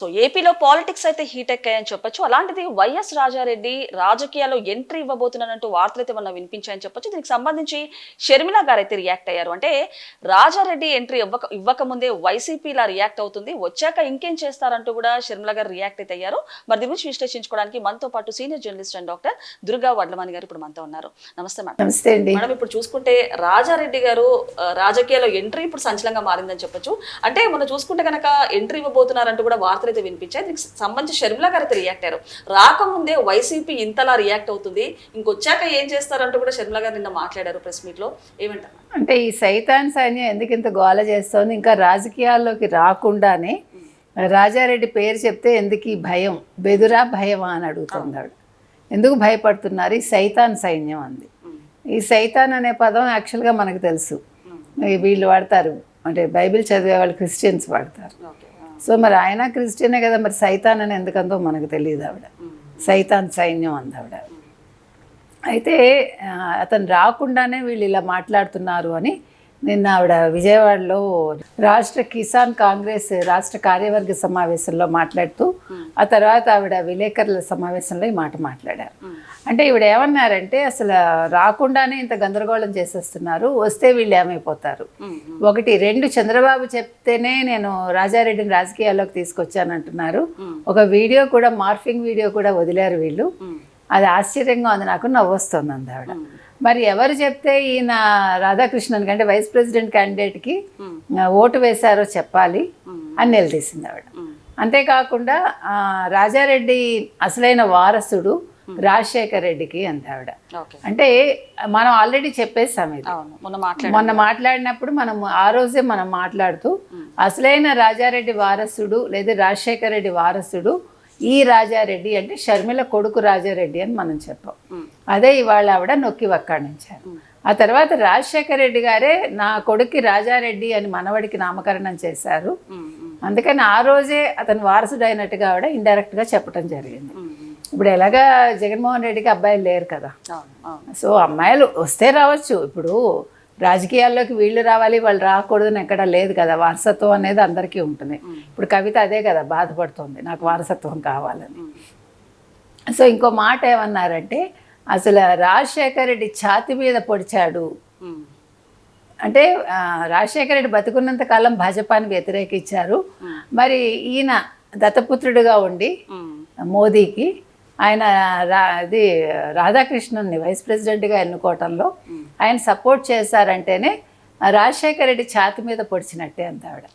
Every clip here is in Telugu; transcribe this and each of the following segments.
సో ఏపీలో పాలిటిక్స్ అయితే హీట్ ఎక్కాయని చెప్పొచ్చు. అలాంటిది వైఎస్ రాజారెడ్డి రాజకీయాల్లో ఎంట్రీ ఇవ్వబోతున్నారంటూ వార్తలైతే మొన్న వినిపించాయని చెప్పొచ్చు. దీనికి సంబంధించి షర్మిల గారైతే రియాక్ట్ అయ్యారు. అంటే రాజారెడ్డి ఎంట్రీ ఇవ్వక ముందే వైసీపీ ఇలా రియాక్ట్ అవుతుంది. వచ్చాక ఇంకేం చేస్తారంటూ కూడా షర్మిల గారు రియాక్ట్ అయితే అయ్యారు. మరి దీని గురించి విశ్లేషించుకోవడానికి మనతో పాటు senior journalist and doctor Durga Vadlamani గారు ఇప్పుడు మనతో ఉన్నారు. నమస్తే మేడం. నమస్తే అండి. మేడం, ఇప్పుడు చూసుకుంటే రాజారెడ్డి గారు రాజకీయాల్లో ఎంట్రీ ఇప్పుడు సంచలనంగా మారిందని చెప్పొచ్చు. అంటే మనం చూసుకుంటే కనుక ఎంట్రీ ఇవ్వబోతున్నారంటూ కూడా వార్తలు అయితే వినిపించాయి. దీనికి సంబంధించి షర్మిల గారు అయితే రియాక్ట్ అయ్యారు. రాకముందే వైసీపీ ఇంతలా రియాక్ట్ అవుతుంది, ఇంకొచ్చాక ఏం చేస్తారంటూ కూడా షర్మిల గారు నిన్న మాట్లాడారు ప్రెస్ మీట్ లో. ఏమంటారు? అంటే ఈ సైతాన్ సైన్యం ఎందుకు ఇంత గోల చేస్తోంది? ఇంకా రాజకీయాల్లోకి రాకుండానే రాజారెడ్డి పేరు చెప్తే ఎందుకు ఈ భయం, బెదురా భయమా అని అడుగుతున్నాడు. ఎందుకు భయపడుతున్నారు? ఈ సైతాన్ సైన్యం అంది. ఈ సైతాన్ అనే పదం యాక్చువల్గా మనకు తెలుసు, వీళ్ళు వాడతారు, అంటే బైబిల్ చదివే వాళ్ళు క్రిస్టియన్స్ వాడతారు. సో మరి ఆయన క్రిస్టియనే కదా, మరి సైతాన్ అని ఎందుకందో మనకు తెలియదు. ఆవిడ సైతాన్ సైన్యం అంది ఆవిడ. అయితే అతను రాకుండానే వీళ్ళు ఇలా మాట్లాడుతున్నారు అని నిన్న ఆవిడ విజయవాడలో రాష్ట్ర కిసాన్ కాంగ్రెస్ రాష్ట్ర కార్యవర్గ సమావేశంలో మాట్లాడుతూ ఆ తర్వాత ఆవిడ విలేకరుల సమావేశంలో ఈ మాట మాట్లాడారు. అంటే ఈవిడ ఏమన్నారంటే, అసలు రాకుండానే ఇంత గందరగోళం చేసేస్తున్నారు, వస్తే వీళ్ళు ఏమైపోతారు. ఒకటి, రెండు, చంద్రబాబు చెప్తేనే నేను రాజారెడ్డిని రాజకీయాల్లోకి తీసుకొచ్చానంటున్నారు. ఒక వీడియో కూడా, మార్ఫింగ్ వీడియో కూడా వదిలారు వీళ్ళు. అది ఆశ్చర్యంగా ఉంది, నాకు నవ్వొస్తుంది అంది ఆవిడ. మరి ఎవరు చెప్తే ఈయన రాధాకృష్ణన్ కంటే వైస్ ప్రెసిడెంట్ క్యాండిడేట్కి ఓటు వేశారో చెప్పాలి అని నిలదీసింది ఆవిడ. అంతేకాకుండా రాజారెడ్డి అసలైన వారసుడు రాజశేఖర్ రెడ్డికి అంది ఆవిడ. అంటే మనం ఆల్రెడీ చెప్పేసాం ఇది, మొన్న మాట్లాడినప్పుడు మనం ఆ రోజే మనం మాట్లాడుతూ అసలైన రాజారెడ్డి వారసుడు లేదా రాజశేఖర్ రెడ్డి వారసుడు ఈ రాజారెడ్డి అంటే షర్మిల కొడుకు రాజారెడ్డి అని మనం చెప్పాం. అదే ఇవాళ ఆవిడ నొక్కి వక్కాణించారు. ఆ తర్వాత రాజశేఖర రెడ్డి గారే నా కొడుక్కి రాజారెడ్డి అని మనవడికి నామకరణం చేశారు, అందుకని ఆ రోజే అతను వారసుడు అయినట్టుగా ఆవిడ ఇండైరెక్ట్గా చెప్పడం జరిగింది. ఇప్పుడు ఎలాగా జగన్మోహన్ రెడ్డికి అబ్బాయిలు లేరు కదా, సో అమ్మాయిలు వస్తే రావచ్చు. ఇప్పుడు రాజకీయాల్లోకి వీళ్ళు రావాలి వాళ్ళు రాకూడదని ఎక్కడా లేదు కదా, వారసత్వం అనేది అందరికీ ఉంటుంది. ఇప్పుడు కవిత అదే కదా బాధపడుతుంది, నాకు వారసత్వం కావాలని. సో ఇంకో మాట ఏమన్నారంటే, అసలు రాజశేఖర రెడ్డి ఛాతి మీద పొడిచాడు అంటే, రాజశేఖర రెడ్డి బతుకున్నంత కాలం భాజపాని వ్యతిరేకించారు, మరి ఈయన దత్తపుత్రుడిగా ఉండి మోదీకి ఆయన అది రాధాకృష్ణన్ని వైస్ ప్రెసిడెంట్గా ఎన్నుకోవటంలో ఆయన సపోర్ట్ చేశారంటేనే రాజశేఖర రెడ్డి ఛాతి మీద పొడిచినట్టే అంత ఆవిడ.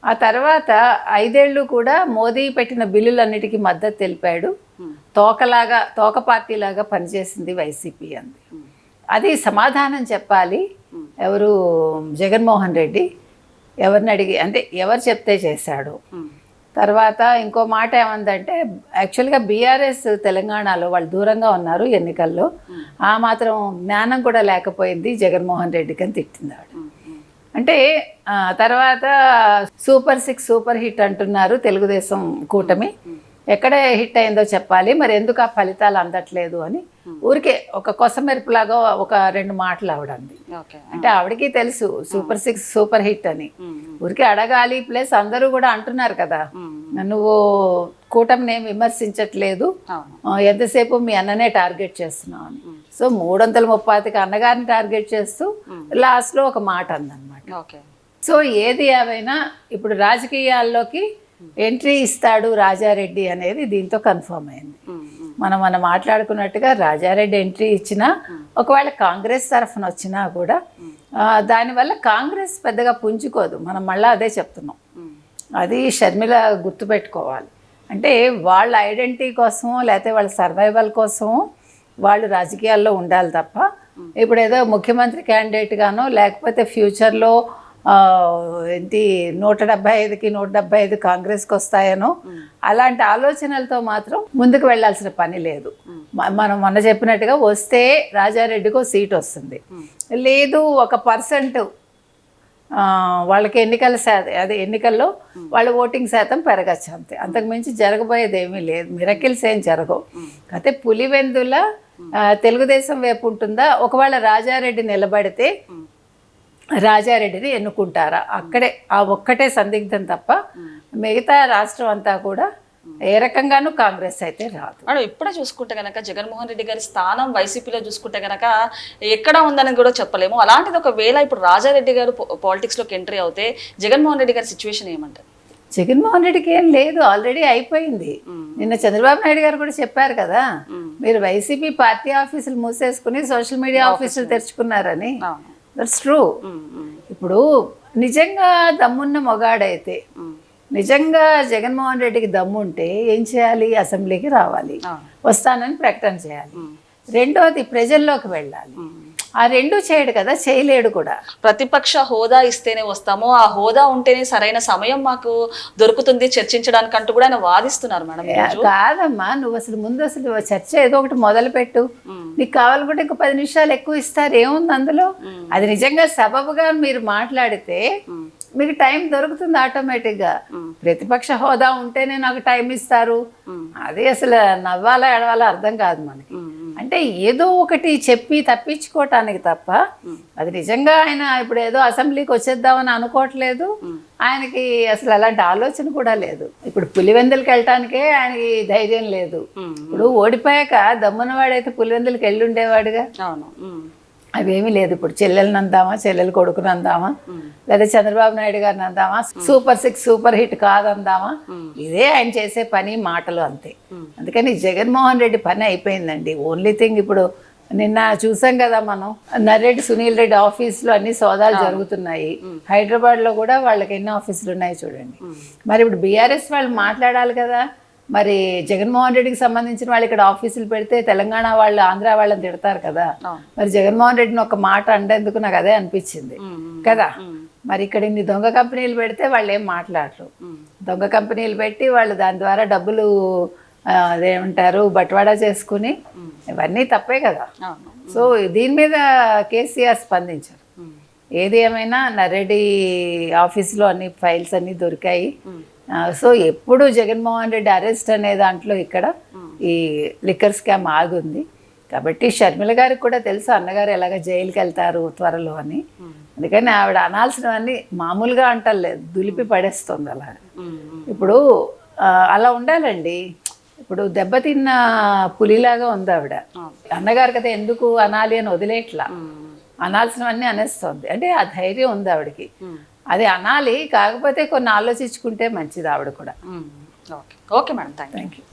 ఆ తర్వాత 5 ఏళ్ళు కూడా మోదీ పెట్టిన బిల్లులన్నిటికీ మద్దతు తెలిపాడు, తోక పార్టీలాగా పనిచేసింది వైసీపీ అంది. అది సమాధానం చెప్పాలి ఎవరు, జగన్మోహన్ రెడ్డి ఎవరిని అడిగి, అంటే ఎవరు చెప్తే చేశాడు. తర్వాత ఇంకో మాట ఏమందంటే, యాక్చువల్గా బీఆర్ఎస్ తెలంగాణలో వాళ్ళు దూరంగా ఉన్నారు ఎన్నికల్లో, ఆ మాత్రం జ్ఞానం కూడా లేకపోయింది జగన్మోహన్ రెడ్డికి అని తిట్టింది ఆవిడ. అంటే తర్వాత సూపర్ 6 సూపర్ హిట్ అంటున్నారు తెలుగుదేశం కూటమి, ఎక్కడ హిట్ అయిందో చెప్పాలి, మరి ఎందుకు ఆ ఫలితాలు అందట్లేదు అని ఊరికే ఒక కొసమెరుపులాగా ఒక 2 మాటలు ఆవిడంది. అంటే ఆవిడకి తెలుసు సూపర్ 6 సూపర్ హిట్ అని, ఊరికే అడగాలి. ప్లస్ అందరూ కూడా అంటున్నారు కదా, నువ్వు కూటమిని ఏం విమర్శించట్లేదు, ఎంతసేపు మీ అన్ననే టార్గెట్ చేస్తున్నావు అని. సో 335కి అన్నగారిని టార్గెట్ చేస్తూ లాస్ట్లో ఒక మాట అందనమాట. సో ఏది ఏవైనా ఇప్పుడు రాజకీయాల్లోకి ఎంట్రీ ఇస్తాడు రాజారెడ్డి అనేది దీంతో కన్ఫర్మ్ అయింది. మనం మాట్లాడుకున్నట్టుగా రాజారెడ్డి ఎంట్రీ ఇచ్చినా, ఒకవేళ కాంగ్రెస్ తరఫున వచ్చినా కూడా దానివల్ల కాంగ్రెస్ పెద్దగా పుంజుకోదు. మనం మళ్ళీ అదే చెప్తున్నాం, అది షర్మిల గుర్తుపెట్టుకోవాలి. అంటే వాళ్ళ ఐడెంటిటీ కోసమో లేకపోతే వాళ్ళ సర్వైవల్ కోసమో వాళ్ళు రాజకీయాల్లో ఉండాలి తప్ప, ఇప్పుడు ఏదో ముఖ్యమంత్రి క్యాండిడేట్గానో లేకపోతే ఫ్యూచర్లో ఏంటి 175కి 175 కాంగ్రెస్కి వస్తాయనో అలాంటి ఆలోచనలతో మాత్రం ముందుకు వెళ్ళాల్సిన పని లేదు. మనం మొన్న చెప్పినట్టుగా వస్తే రాజారెడ్డికి ఒక సీట్ వస్తుంది, లేదు 1% వాళ్ళకి ఎన్నికల్లో వాళ్ళ ఓటింగ్ శాతం పెరగచ్చు అంతే, అంతకుమించి జరగబోయేది ఏమీ లేదు, మిరకిల్స్ ఏం జరగవు. అయితే పులివెందుల తెలుగుదేశం వైపు ఉంటుందా, ఒకవేళ రాజారెడ్డి నిలబడితే రాజారెడ్డిని ఎన్నుకుంటారా, అక్కడే ఆ ఒక్కటే సందిగ్ధం తప్ప మిగతా రాష్ట్రం అంతా కూడా ఏ రకంగానూ కాంగ్రెస్ అయితే రాదు. మేడం ఇప్పుడే చూసుకుంటే గనక జగన్మోహన్ రెడ్డి గారి స్థానం వైసీపీలో చూసుకుంటే గనక ఎక్కడ ఉందని కూడా చెప్పలేము. అలాంటిది ఒకవేళ ఇప్పుడు రాజారెడ్డి గారు పాలిటిక్స్లోకి ఎంట్రీ అవుతే జగన్మోహన్ రెడ్డి గారి సిచ్యువేషన్ ఏమంటారు? జగన్మోహన్ రెడ్డికి ఏం లేదు, ఆల్రెడీ అయిపోయింది. నిన్న చంద్రబాబు నాయుడు గారు కూడా చెప్పారు కదా, మీరు వైసీపీ పార్టీ ఆఫీసులు మూసేసుకుని సోషల్ మీడియా ఆఫీసులు తెరుచుకున్నారని. That's true. ఇప్పుడు నిజంగా దమ్మున్న మొగాడైతే, నిజంగా జగన్మోహన్ రెడ్డికి దమ్ము ఉంటే ఏం చేయాలి? అసెంబ్లీకి రావాలి, వస్తానని ప్రకటన చేయాలి. రెండోది ప్రజల్లోకి వెళ్ళాలి. ఆ రెండు చేయడు కదా, చేయలేడు కూడా. ప్రతిపక్ష హోదా ఇస్తేనే వస్తాము, ఆ హోదా ఉంటేనే సరైన సమయం మాకు దొరుకుతుంది చర్చించడానికి అంటూ కూడా ఆయన వాదిస్తున్నారు మేడం. కాదమ్మా, నువ్వు అసలు ముందు అసలు చర్చ ఏదో ఒకటి మొదలు పెట్టు. నీకు కావాలనుకుంటే ఇంకో 10 నిమిషాలు ఎక్కువ ఇస్తారు, ఏముంది అందులో? అది నిజంగా సబబుగా మీరు మాట్లాడితే మీకు టైం దొరుకుతుంది ఆటోమేటిక్గా. ప్రతిపక్ష హోదా ఉంటేనే నాకు టైం ఇస్తారు, అది అసలు నవ్వాలా ఎడవాలా అర్థం కాదు మనకి. అంటే ఏదో ఒకటి చెప్పి తప్పించుకోవటానికి తప్ప అది నిజంగా ఆయన ఇప్పుడు ఏదో అసెంబ్లీకి వచ్చేద్దామని అనుకోవట్లేదు. ఆయనకి అసలు అలాంటి ఆలోచన కూడా లేదు. ఇప్పుడు పులివెందులకి వెళ్ళటానికే ఆయనకి ధైర్యం లేదు. ఇప్పుడు ఓడిపోయాక దమ్మునవాడైతే పులివెందులకి వెళ్ళి ఉండేవాడుగా. అవేమీ లేదు. ఇప్పుడు చెల్లెల్ని అందామా, చెల్లెలు కొడుకుని అందామా, లేదా చంద్రబాబు నాయుడు గారిని అందామా, సూపర్ 6 సూపర్ హిట్ కాదందామా, ఇదే ఆయన చేసే పని, మాటలు అంతే. అందుకని జగన్మోహన్ రెడ్డి పని అయిపోయిందండి. ఓన్లీ థింగ్ ఇప్పుడు నిన్న చూసాం కదా మనం, నర్రెడ్డి సునీల్ రెడ్డి ఆఫీసులో అన్ని సోదాలు జరుగుతున్నాయి. హైదరాబాద్లో కూడా వాళ్ళకి ఎన్ని ఆఫీసులు ఉన్నాయి చూడండి. మరి ఇప్పుడు బీఆర్ఎస్ వాళ్ళు మాట్లాడాలి కదా. మరి జగన్మోహన్ రెడ్డికి సంబంధించిన వాళ్ళు ఇక్కడ ఆఫీసులు పెడితే తెలంగాణ వాళ్ళు, ఆంధ్ర వాళ్ళని తిడతారు కదా. మరి జగన్మోహన్ రెడ్డిని ఒక మాట అంటేందుకు నాకు అదే అనిపించింది కదా. మరి ఇక్కడ ఇన్ని దొంగ కంపెనీలు పెడితే వాళ్ళు ఏం మాట్లాడరు. దొంగ కంపెనీలు పెట్టి వాళ్ళు దాని ద్వారా డబ్బులు అదేమంటారు బట్వాడా చేసుకుని, ఇవన్నీ తప్పే కదా. సో దీని మీద కేసీఆర్ స్పందించారు. ఏది ఏమైనా నర్రెడ్డి ఆఫీసులో అన్ని ఫైల్స్ అన్నీ దొరికాయి. సో ఎప్పుడు జగన్మోహన్ రెడ్డి అరెస్ట్ అనే దాంట్లో ఇక్కడ ఈ లిక్కర్ స్కామ్ ఆగుంది కాబట్టి షర్మిల గారికి కూడా తెలుసు అన్నగారు ఎలాగ జైలుకి వెళ్తారు త్వరలో అని. అందుకని ఆవిడ అనాల్సినవన్నీ మామూలుగా అంటలేదు, దులిపి పడేస్తుంది అలా. ఇప్పుడు అలా ఉండాలండి. ఇప్పుడు దెబ్బతిన్న పులిలాగా ఉంది ఆవిడ. అన్నగారు కదా ఎందుకు అనాలి అని వదిలేట్లా, అనాల్సినవన్నీ అనేస్తుంది. అంటే ఆ ధైర్యం ఉంది ఆవిడకి, అది అనాలి. కాకపోతే కొన్ని ఆలోచించుకుంటే మంచిది ఆవిడ కూడా. Okay madam, thank you.